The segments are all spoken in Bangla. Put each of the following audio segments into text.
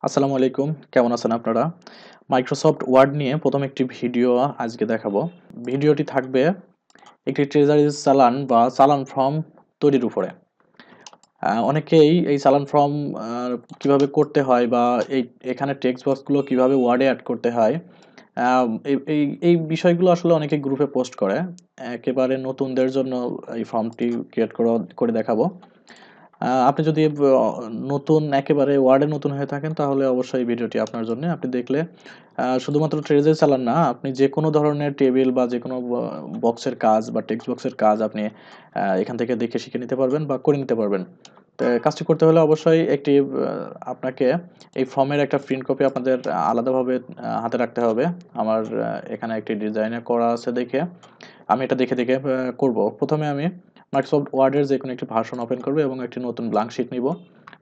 আসসালামু আলাইকুম। কেমন আছেন আপনারা? মাইক্রোসফট ওয়ার্ড নিয়ে ১ম একটি ভিডিও আজকে দেখাবো। ভিডিওটি থাকবে একটি ট্রেজারিস চালান বা চালান ফর্ম তৈরির উপরে। অনেকেই এই চালান ফর্ম আ কিভাবে করতে হয় বা এখানে টেক্সট বক্সগুলো কিভাবে ওয়ার্ডে এড করতে হয়, আ এই বিষয়গুলো আসলে অনেকে গ্রুপে পোস্ট করে। একেবারে নতুনদের জন্য এই ফর্মটি ক্রিয়েট করে দেখাবো। আপনি যদি নতুন একেবারে ওয়ার্ডে নতুন হয়ে থাকেন তাহলে অবশ্যই এই ভিডিওটি আপনার জন্যে। আপনি দেখলে শুধুমাত্র ট্রেজে চালান না, আপনি যেকোনো ধরনের টেবিল বা যেকোনো বক্সের কাজ বা টেক্সট বক্সের কাজ আপনি এখান থেকে দেখে শিখে নিতে পারবেন বা করে নিতে পারবেন। তো কাজটি করতে হলে অবশ্যই একটি আপনাকে এই ফর্মের একটা প্রিন্ট কপি আপনাদের আলাদাভাবে হাতে রাখতে হবে। আমার এখানে একটি ডিজাইনে করা আছে দেখে আমি এটা দেখে করব। ১ম এ আমি মাইক্রোসফট ওয়ার্ডের যেকোনো একটি ভার্সন ওপেন করব এবং একটি নতুন ব্ল্যাংক শিট নিব।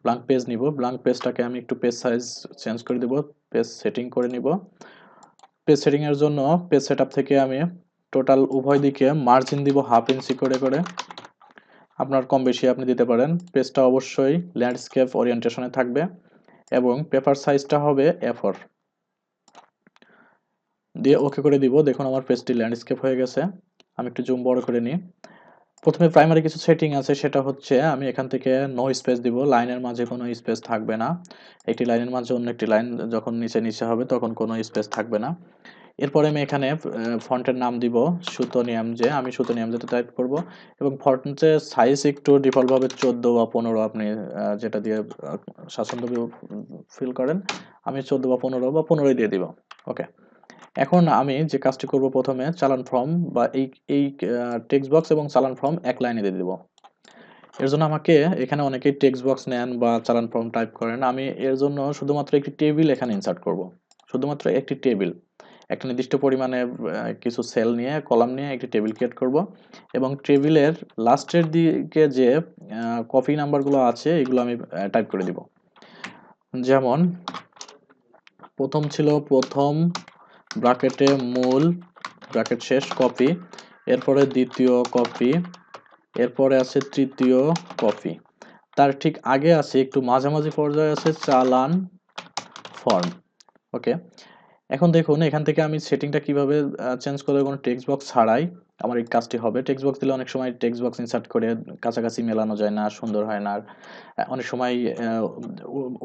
ব্ল্যাংক পেজ নিব। ব্ল্যাংক পেজটাকে আমি একটু পেজ সাইজ চেঞ্জ করে দিব। পেজ সেটিং করে নিব। পেজ সেটিং এর জন্য পেজ সেটআপ থেকে আমি টোটাল উভয় দিকে মার্জিন দিব 1/2 ইঞ্চি করে। আপনার কম বেশি আপনি দিতে পারেন। পেজটা অবশ্যই ল্যান্ডস্কেপ ওরিয়েন্টেশন এ থাকবে এবং পেপার সাইজটা হবে A4 দিয়ে ওকে করে দিব। দেখুন আমার পেজটি ল্যান্ডস্কেপ হয়ে গেছে। আমি একটু জুম বড় করে নিই। ১ম এ প্রাইমারি কিছু সেটিং আছে, সেটা হচ্ছে আমি এখান থেকে নো স্পেস দিব। লাইনের মাঝে কোনো স্পেস থাকবে না। একটি লাইনের মাঝে অন্য একটি লাইন যখন নিচে হবে তখন কোনো স্পেস থাকবে না। এরপরে আমি এখানে ফন্টের নাম দিব সুতোনিয়াম জে। আমি সুতোনিয়াম জেতে টাইপ করব এবং ফন্টের সাইজ একটু ডিফল্ট ভাবে ১৪ বা ১৫ আপনি যেটা দিয়ে স্বাচ্ছন্দ্য ফিল করেন। আমি ১৪ বা ১৫ দিয়ে দিব। ওকে। এখন আমি যে কাজটি করব, ১ম এ চালান ফর্ম বা এই টেক্সট বক্স এবং চালান ফর্ম এক লাইনে দিয়ে দিব। এর জন্য আমাকে এখানে অনেকেই টেক্সট বক্স নেন বা চালান ফর্ম টাইপ করেন। আমি এর জন্য শুধুমাত্র একটি টেবিল এখানে ইনসার্ট করব। শুধুমাত্র একটি টেবিল। একটা নির্দিষ্ট পরিমাণে কিছু সেল নিয়ে, কলাম নিয়ে একটি টেবিল ক্রিয়েট করব এবং টেবিলের লাস্টের দিকে যে কপি নাম্বারগুলো আছে এগুলো আমি টাইপ করে দিব। যেমন ১ম ছিল ১ম ব্র্যাকেটে মূল, ব্র্যাকেট শেষ কপি, এরপরে ২য় কপি, এরপরে আছে ৩য় কপি। তার ঠিক আগে আছে একটু মাঝামাঝি পর্যায়ে আছে চালান ফর্ম। ওকে। এখন দেখুন এখান থেকে আমি সেটিংটা কিভাবে চেঞ্জ করব, কোনো টেক্সট বক্স ছাড়াই আমার এই কাজটি হবে। টেক্সট বক্স দিলে অনেক সময় টেক্সট বক্স ইনসার্ট করে কাছাকাছি মেলানো যায় না, সুন্দর হয় না। আর অনেক সময়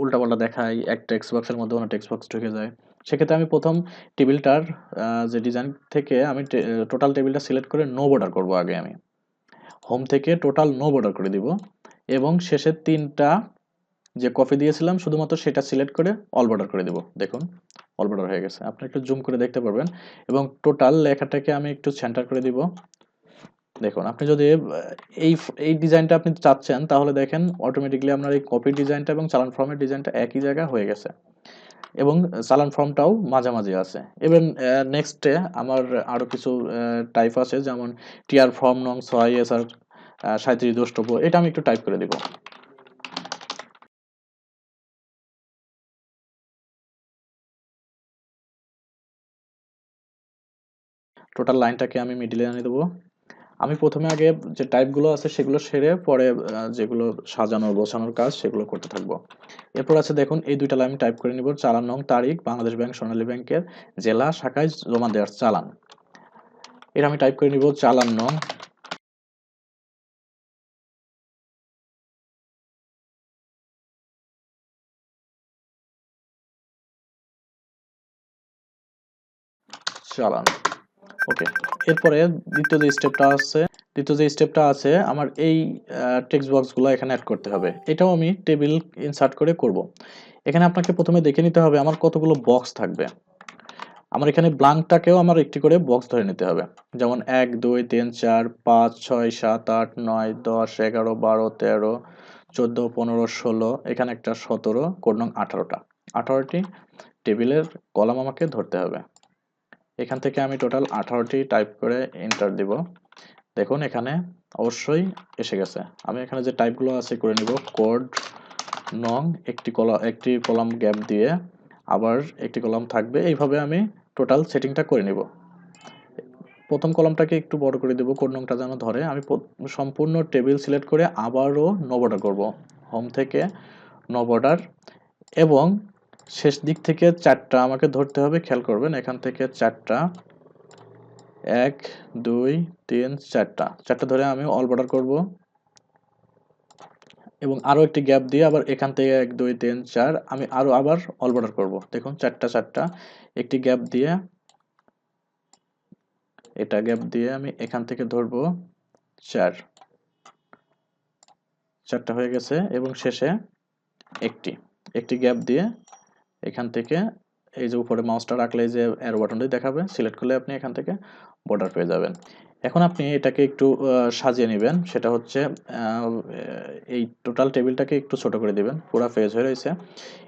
উল্টাপাল্টা দেখায়, এক টেক্সট বক্সের মধ্যে অন্য টেক্সট বক্স ঢুকে যায়। সেক্ষেত্রে আমি ১ম টেবিলটার যে ডিজাইন থেকে আমি টোটাল টেবিলটা সিলেক্ট করে নো বর্ডার করব আগে আমি। হোম থেকে টোটাল নো বর্ডার করে দিব এবং শেষের ৩টা যে কপি দিয়েছিলাম শুধুমাত্র সেটা সিলেক্ট করে অল বর্ডার করে দিব। দেখুন অল বর্ডার হয়ে গেছে। আপনি একটু জুম করে দেখতে পারবেন এবং টোটাল লেখাটাকে আমি একটু সেন্টার করে দিব। দেখুন আপনি যদি এই এই ডিজাইনটা আপনি চাচ্ছেন তাহলে দেখেন অটোমেটিক্যালি আপনার এই কপি ডিজাইনটা এবং চালান ফর্মের ডিজাইনটা একই জায়গায় হয়ে গেছে এবং চালান ফর্মটাও মাঝামাঝি আছে। এবং নেক্সটে আমার আরো কিছু টাইপ আছে, যেমন টিআর ফর্ম নং ৬ এসআর ৩৭ দ্রষ্টব্য। এটা আমি একটু টাইপ করে দিব। টোটাল লাইনটাকে আমি মিডলে এনে দেবো। আমি ১ম এ আগে যে টাইপগুলো আছে সেগুলো সেরে পরে যেগুলো সাজানোর গোছানোর কাজ সেগুলো করতে থাকবো। এরপর আছে দেখুন এই ২টা লাইন টাইপ করে নিব। চালান নং তারিখ, বাংলাদেশ ব্যাংক সোনালী ব্যাংকের, জেলা শাখায় জমা দেওয়ার চালান। এটা আমি টাইপ করে নিব চালান নং, চালান। ওকে। এরপরে দ্বিতীয় যে স্টেপটা আছে আমার এই টেক্সট বক্সগুলো এখানে এড করতে হবে। এটাও আমি টেবিল ইনসার্ট করে করব। এখানে আপনাকে ১ম এ দেখে নিতে হবে আমার কতগুলো বক্স থাকবে। আমার এখানে ব্লাঙ্কটাকেও আমার একটি করে বক্স ধরে নিতে হবে। যেমন ১, ২, ৩, ৪, ৫, ৬, ৭, ৮, ৯, ১০, ১১, ১২, ১৩, ১৪, ১৫, ১৬, এখানে একটা ১৭, কোড নং ১৮টা। ১৮টি টেবিলের কলাম আমাকে ধরতে হবে। এখান থেকে আমি টোটাল ১৮টি টাইপ করে এন্টার দিব। দেখুন এখানে অবশ্যই এসে গেছে। আমি এখানে যে টাইপগুলো আছে করে নিব। কোড নং একটি কলাম গ্যাপ দিয়ে আবার একটি কলাম থাকবে। এইভাবে আমি টোটাল সেটিংটা করে নিব। ১ম কলামটাকে একটু বড় করে দেব কোড নংটা যেন ধরে। আমি সম্পূর্ণ টেবিল সিলেক্ট করে আবারও নো বর্ডার করব। হোম থেকে নো বর্ডার এবং শেষ দিক থেকে 4টা আমাকে ধরতে হবে, খেয়াল করবেন এখান থেকে 4টা, 1 2 3 4টা ধরে আমি অল বর্ডার করব এবং আরো একটি গ্যাপ দিয়ে আবার এখান থেকে 1 2 3 4 আমি আবার অল বর্ডার করব। দেখুন 4টা একটি গ্যাপ দিয়ে, এটা গ্যাপ দিয়ে আমি এখান থেকে ধরবো 4টা হয়ে গেছে এবং শেষে একটি গ্যাপ দিয়ে এখান থেকে এই যে উপরে মাউসটা রাখলে যে অ্যারো বাটনটি দেখাবে, সিলেক্ট করলে আপনি এখান থেকে বর্ডার পেয়ে যাবেন। এখন আপনি এটাকে একটু সাজিয়ে নেবেন, সেটা হচ্ছে এই টোটাল টেবিলটাকে একটু ছোট করে দিবেন, পুরো পেজ হয়ে রয়েছে।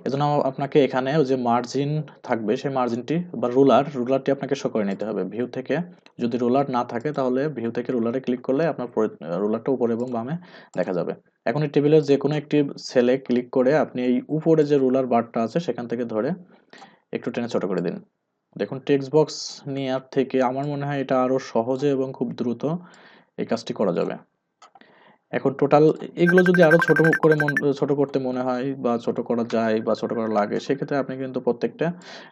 এজন্য আপনাকে এখানে যে মার্জিন থাকবে সেই মার্জিনটি বা রুলারটি আপনাকে শো করে নিতে হবে ভিউ থেকে। যদি রুলার না থাকে তাহলে ভিউ থেকে রুলারে ক্লিক করলে আপনার রুলারটা উপরে এবং বামে দেখা যাবে। এখন এই টেবিলের যে কোনো একটি সেলে ক্লিক করে আপনি এই উপরে যে রুলার বারটা আছে সেখান থেকে ধরে একটু টেনে ছোট করে দিন। দেখুন টেক্সট বক্স নেওয়ার থেকে আমার মনে হয় এটা আরো সহজে এবং খুব দ্রুত এই কাজটি করা যাবে। এখন টোটাল এগুলো যদি আরো ছোট করতে মনে হয় বা ছোট করা যায় বা ছোট করা লাগে, সেক্ষেত্রে আপনি কিন্তু প্রত্যেকটা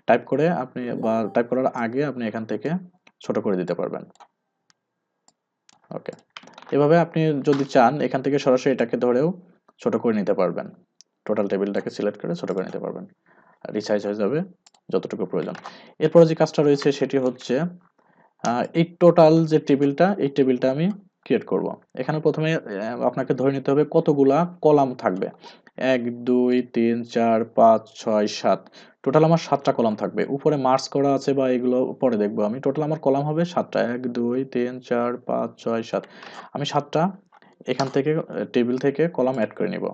টাইপ করে আপনি বা টাইপ করার আগে আপনি এখান থেকে ছোট করে দিতে পারবেন। ওকে, এভাবে আপনি যদি চান এখান থেকে সরাসরি এটাকে ধরেও ছোট করে নিতে পারবেন। টোটাল টেবিলটাকে সিলেক্ট করে ছোট করে নিতে পারবেন, রিসাইজ হয়ে যাবে যতটুকু প্রয়োজন। এরপরে যে কাজটা রয়েছে সেটি হচ্ছে এই টোটাল যে টেবিলটা, এই টেবিলটা আমি ক্রিয়েট করব। এখানে প্রথমে আপনাকে ধরে নিতে হবে কতগুলা কলাম থাকবে। 1 2 3 4 5 6 7, টোটাল আমার 7টা কলাম থাকবে। উপরে মার্জ করা আছে বা এগুলো পরে দেখবো আমি। টোটাল আমার কলাম হবে 7টা, 1 2 3 4 5 6 7। আমি 7টা এখান থেকে টেবিল থেকে কলাম অ্যাড করে নিব।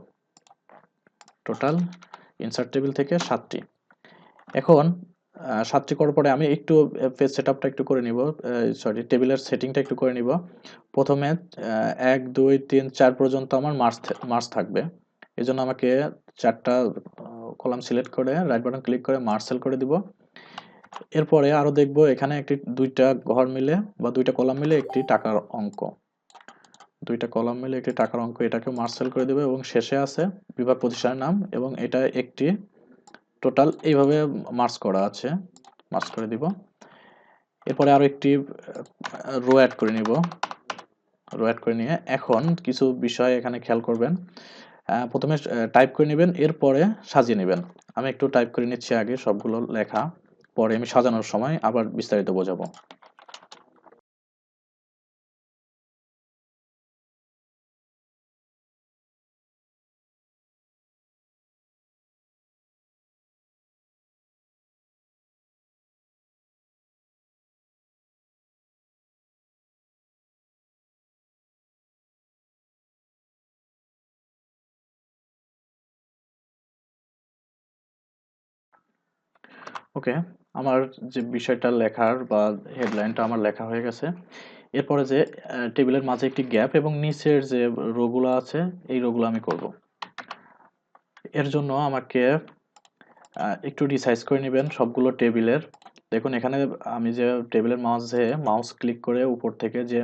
টোটাল ইনসার্ট টেবিল থেকে 7টি। এখন 7টি করার পরে আমি একটু পেজ সেটআপটা একটু করে নিব, সরি টেবিলের সেটিংটা একটু করে নিব। প্রথমে 1 2 3 4 পর্যন্ত আমার মার্জ থাকবে। এজন্য আমাকে 4টা কলাম সিলেক্ট করে রাইট বাটন ক্লিক করে মার্জ সেল করে দিব। এরপরে আরো দেখব এখানে দুইটা ঘর মিলে বা দুইটা কলাম মিলে একটি টাকার অঙ্ক, এটাকে মার্জ সেল করে দেব এবং শেষে আছে বিভাগ প্রতিষ্ঠানের নাম এবং এটা একটি টোটাল এইভাবে মার্জ করা আছে, মার্জ করে দিব। এরপরে আরো একটি রো অ্যাড করে নিব। রো অ্যাড করে নিয়ে এখন কিছু বিষয় এখানে খেয়াল করবেন। প্রথমে টাইপ করে নেবেন, এরপরে সাজিয়ে নেবেন। আমি একটু টাইপ করে নিচ্ছি আগে সবগুলো লেখা, পরে আমি সাজানোর সময় আবার বিস্তারিত বোঝাবো। ওকে, আমার যে বিষয়টা লেখার বা হেডলাইনটা আমার লেখা হয়ে গেছে। এরপরে যে টেবিলের মাঝে একটি গ্যাপ এবং নিচের যে রোগুলো আছে এই রোগুলো আমি করব। এর জন্য আমাকে একটু রিসাইজ করে নেবেন সবগুলো টেবিলের। দেখুন এখানে আমি যে টেবিলের মাঝে মাউস ক্লিক করে উপর থেকে যে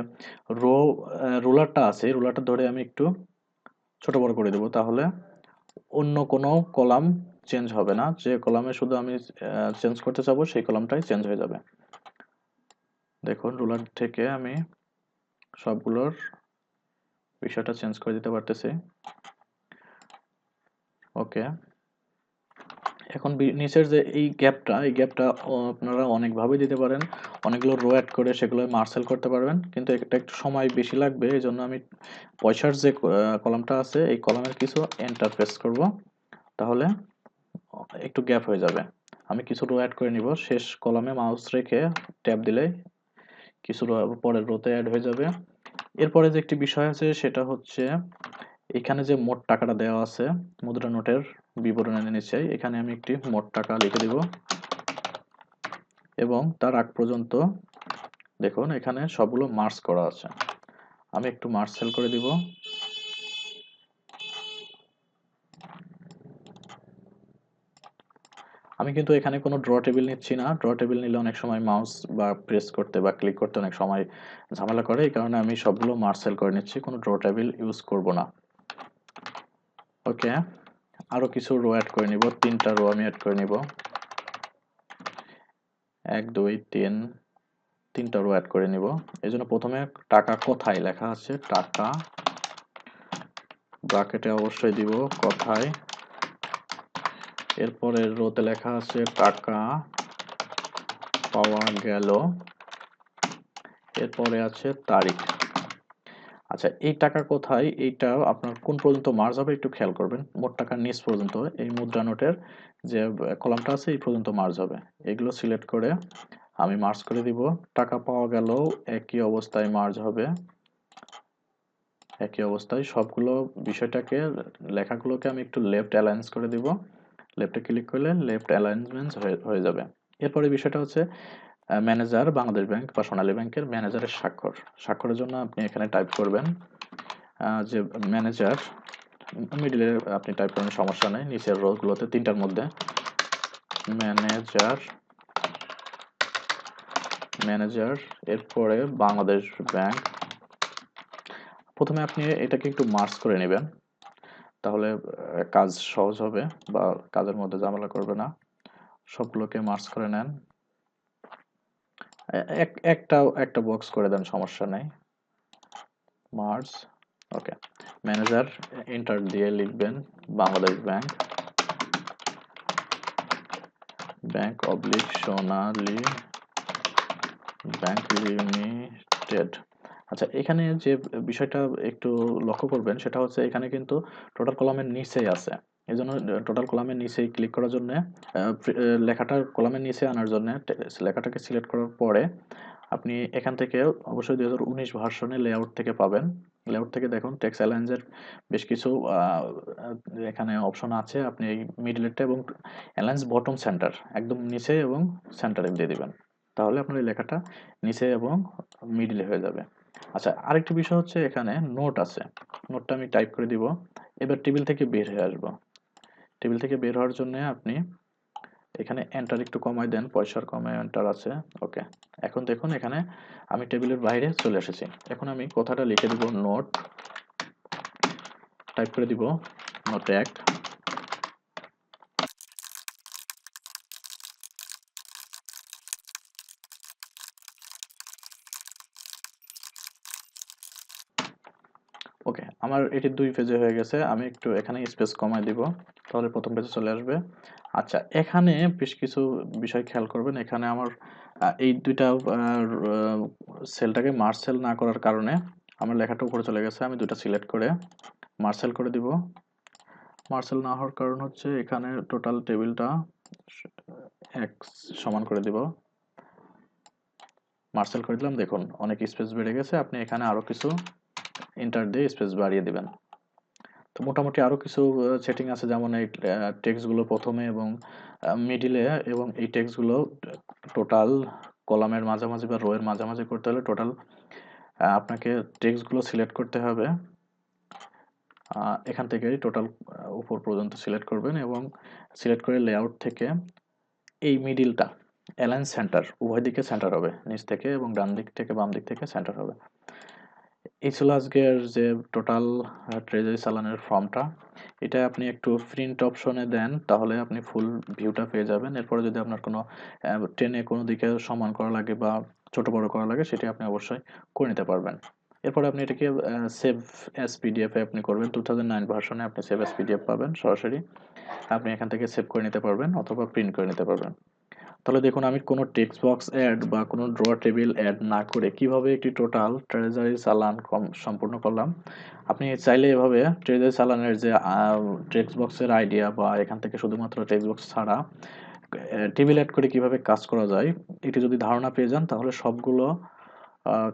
রুলারটা আছে, রুলারটা ধরে আমি একটু ছোট বড় করে দেব, তাহলে অন্য কোনো কলাম চেঞ্জ হবে না। যে কলামে শুধু আমি চেঞ্জ করতে চাবো সেই কলামটাই চেঞ্জ হয়ে যাবে। দেখুন রুলার থেকে আমি সবগুলোর বিষয়টা চেঞ্জ করে দিতে পারতেছি। ওকে, এখন নিচের যে এই গ্যাপটা আপনারা অনেকভাবে দিতে পারেন। অনেকগুলো রো অ্যাড করে সেগুলো মার্সেল করতে পারবেন, কিন্তু এটা একটু সময় বেশি লাগবে। এই জন্য আমি পয়সার যে কলামটা আছে এই কলামের কিছু এন্টার প্রেস করব, তাহলে একটু গ্যাপ হয়ে যাবে। আমি কিছু রো অ্যাড করে নিব, শেষ কলামে মাউস রেখে ট্যাব দিলে কিছু পরের রোতে অ্যাড হয়ে যাবে। এরপরে যে একটি বিষয় আছে সেটা হচ্ছে এখানে যে মোট টাকাটা দেওয়া আছে মুদ্রা নোটের বিবরণের নিচে, এখানে আমি একটি মোট টাকা লিখে দিব এবং তার আগ পর্যন্ত দেখুন এখানে সবগুলো মার্জ করা আছে। আমি একটু মার্জ সেল করে দিব। আমি কিন্তু এখানে কোনো ড্র টেবিল নিচ্ছি না। ড্র টেবিল নিলে অনেক সময় মাউস বা প্রেস করতে বা ক্লিক করতে অনেক সময় ঝামেলা করে, এই কারণে আমি সবগুলো মার্জ সেল করে নিচ্ছি, কোনো ড্র টেবিল ইউজ করব না। ওকে, আরো কিছু রো অ্যাড করে নিব, 3টা রো আমি অ্যাড করে নিব, 1 2 3, 3টা রো অ্যাড করে নিব। এই জন্য প্রথমে টাকা কোথায় লেখা আছে, টাকা ব্র্যাকেটে অবশ্যই দিব কোথায়, এরপরে রোতে লেখা আছে টাকা পাওয়া গেল, এরপরে আছে তারিখ। আচ্ছা, এই টাকা কোথায়, এইটা আপনার কোন পর্যন্ত মার্জ হবে একটু খেয়াল করবেন। মোট টাকার নিচ পর্যন্ত এই মুদ্রা নোটের যে কলামটা আছে এই পর্যন্ত মার্জ হবে। এগুলো সিলেক্ট করে আমি মার্জ করে দিব। টাকা পাওয়া গেল একই অবস্থায় মার্জ হবে, একই অবস্থায় সবগুলো বিষয়টাকে, লেখাগুলোকে আমি একটু লেফট অ্যালাইন্স করে দিব। লেফটে ক্লিক করলে লেফট অ্যালাইনমেন্ট হয়ে যাবে। এরপরে বিষয়টা হচ্ছে ম্যানেজার, বাংলাদেশ ব্যাংক বা সোনালী ব্যাংকের ম্যানেজারের স্বাক্ষর। স্বাক্ষরের জন্য আপনি এখানে টাইপ করবেন যে ম্যানেজার, মিডিলে আপনি টাইপ করেন সমস্যা নেই, নিচের রোগুলোতে 3টার মধ্যে ম্যানেজার, ম্যানেজার, এরপরে বাংলাদেশ ব্যাংক। প্রথমে আপনি এটাকে একটু মার্জ করে নেবেন, তাহলে কাজ সহজ হবে বা কাজের মধ্যে ঝামেলা করবে না। সবগুলোকে মার্জ করে নেন, একটা বক্স করে দেন, সমস্যা নেই, মার্জ। ওকে, ম্যানেজার এন্টার দিয়ে লিখবেন বাংলাদেশ ব্যাংক, ব্যাংক অবলিক সোনালী ব্যাংক লিমিটেড। আচ্ছা, এখানে যে বিষয়টা একটু লক্ষ্য করবেন সেটা হচ্ছে এখানে কিন্তু টোটাল কলামের নিচেই আছে। এই জন্য টোটাল কলামের নিচেই ক্লিক করার জন্য লেখাটা কলামের নিচে আনার জন্য লেখাটাকে সিলেক্ট করার পরে আপনি এখান থেকে অবশ্যই 2019 ভার্সনে লেআউট থেকে পাবেন। লেআউট থেকে দেখুন টেক্সট অ্যালাইন্সের বেশ কিছু এখানে অপশন আছে। আপনি এই মিডলেরটা এবং অ্যালাইন্স বটম সেন্টার একদম নিচে এবং সেন্টারে দিয়ে দিবেন, তাহলে আপনার এই লেখাটা নিচে এবং মিডলে হয়ে যাবে। আচ্ছা, আরেকটি বিষয় হচ্ছে এখানে নোট আছে, নোটটা আমি টাইপ করে দিব। এবার টেবিল থেকে বের হয়ে আসবো। টেবিল থেকে বের হওয়ার জন্য আপনি এখানে এন্টার একটু কমাই দেন, পয়সার কমায় এন্টার আছে। ওকে, এখন দেখুন এখানে আমি টেবিলের বাইরে চলে এসেছি। এখন আমি কথাটা লিখে দিব, নোট টাইপ করে দিব, নোট 1। ওকে, আমার এটি 2 পেজে হয়ে গেছে। আমি একটু এখানে স্পেস কমাই দিব, তাহলে প্রথম পেজে চলে আসবে। আচ্ছা, এখানে বেশ কিছু বিষয় খেয়াল করবেন। এখানে আমার এই 2টা সেলটাকে মার্জ সেল না করার কারণে আমার লেখাটা উপরে চলে গেছে। আমি 2টা সিলেক্ট করে মার্জ সেল করে দিব। মার্জ সেল না হওয়ার কারণ হচ্ছে এখানে টোটাল টেবিলটা 1 সমান করে দিব। মার্জ সেল করে দিলাম, দেখুন অনেক স্পেস বেড়ে গেছে। আপনি এখানে আরো কিছু এন্টার দিয়ে স্পেস বাড়িয়ে দিবেন। তো মোটামুটি আরো কিছু সেটিং আছে, যেমন এই টেক্সটগুলো প্রথমে এবং মিডিলে, এবং এই টেক্সটগুলো টোটাল কলামের মাঝামাঝি বা রো এর মাঝামাঝি করতে হলে টোটাল আপনাকে টেক্সটগুলো সিলেক্ট করতে হবে। এখান থেকে টোটাল উপর পর্যন্ত সিলেক্ট করবেন এবং সিলেক্ট করে লেআউট থেকে এই মিডিলটা অ্যালাইন সেন্টার, উভয় দিকে সেন্টার হবে, নিচ থেকে এবং ডান দিক থেকে বাম দিক থেকে সেন্টার হবে। এই ছিল আজকের যে টোটাল ট্রেজারি চালানের ফর্মটা। এটা আপনি একটু প্রিন্ট অপশনে দেন, তাহলে আপনি ফুল ভিউটা পেয়ে যাবেন। এরপরে যদি আপনার কোনো টেনে কোনো দিকে সমান করা লাগে বা ছোট বড় করা লাগে, সেটি আপনি অবশ্যই করে নিতে পারবেন। এরপরে আপনি এটাকে সেভ এস পিডিএফ এ আপনি করবেন। 2009 ভার্সনে আপনি সেভ এস পিডিএফ পাবেন সরাসরি। আপনি এখান থেকে সেভ করে নিতে পারবেন অথবা প্রিন্ট করে নিতে পারবেন। তাহলে দেখুন আমি কোনো টেক্সট বক্স অ্যাড বা কোনো ড্র টেবিল অ্যাড না করে কিভাবে একটি টোটাল ট্রেজারি চালান সম্পূর্ণ করলাম। আপনি চাইলে এভাবে ট্রেজারি চালানের যে টেক্সট বক্সের আইডিয়া বা এখান থেকে শুধুমাত্র টেক্সট বক্স ছাড়া টেবিল অ্যাড করে কিভাবে কাজ করা যায়, এটি যদি ধারণা পেয়ে যান তাহলে সবগুলো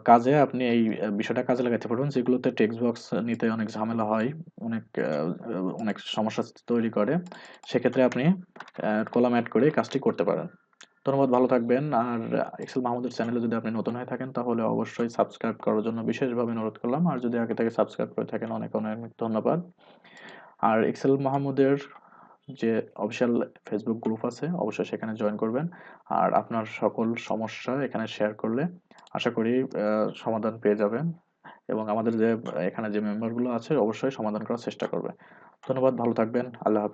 কাজে আপনি এই বিষয়টা কাজে লাগাতে পারবেন, যেগুলোতে টেক্সট বক্স নিতে অনেক ঝামেলা হয়, অনেক অনেক সমস্যা তৈরি করে। সেক্ষেত্রে আপনি কলাম অ্যাড করে কাজটি করতে পারেন। ধন্যবাদ, ভালো থাকবেন। আর এক্সেল মাহমুদের চ্যানেলে যদি আপনি নতুন হয়ে থাকেন তাহলে অবশ্যই সাবস্ক্রাইব করার জন্য বিশেষভাবে অনুরোধ করলাম। আর যদি আগে থেকে সাবস্ক্রাইব করে থাকেন অনেক অনেক ধন্যবাদ। আর এক্সেল মাহমুদের যে অফিসিয়াল ফেসবুক গ্রুপ আছে অবশ্যই সেখানে জয়েন করবেন। আর আপনার সকল সমস্যা এখানে শেয়ার করলে আশা করি সমাধান পেয়ে যাবেন, এবং আমাদের যে এখানে যে মেম্বারগুলো আছে অবশ্যই সমাধান করার চেষ্টা করবে। ধন্যবাদ, ভালো থাকবেন। আল্লাহ হাফেজ।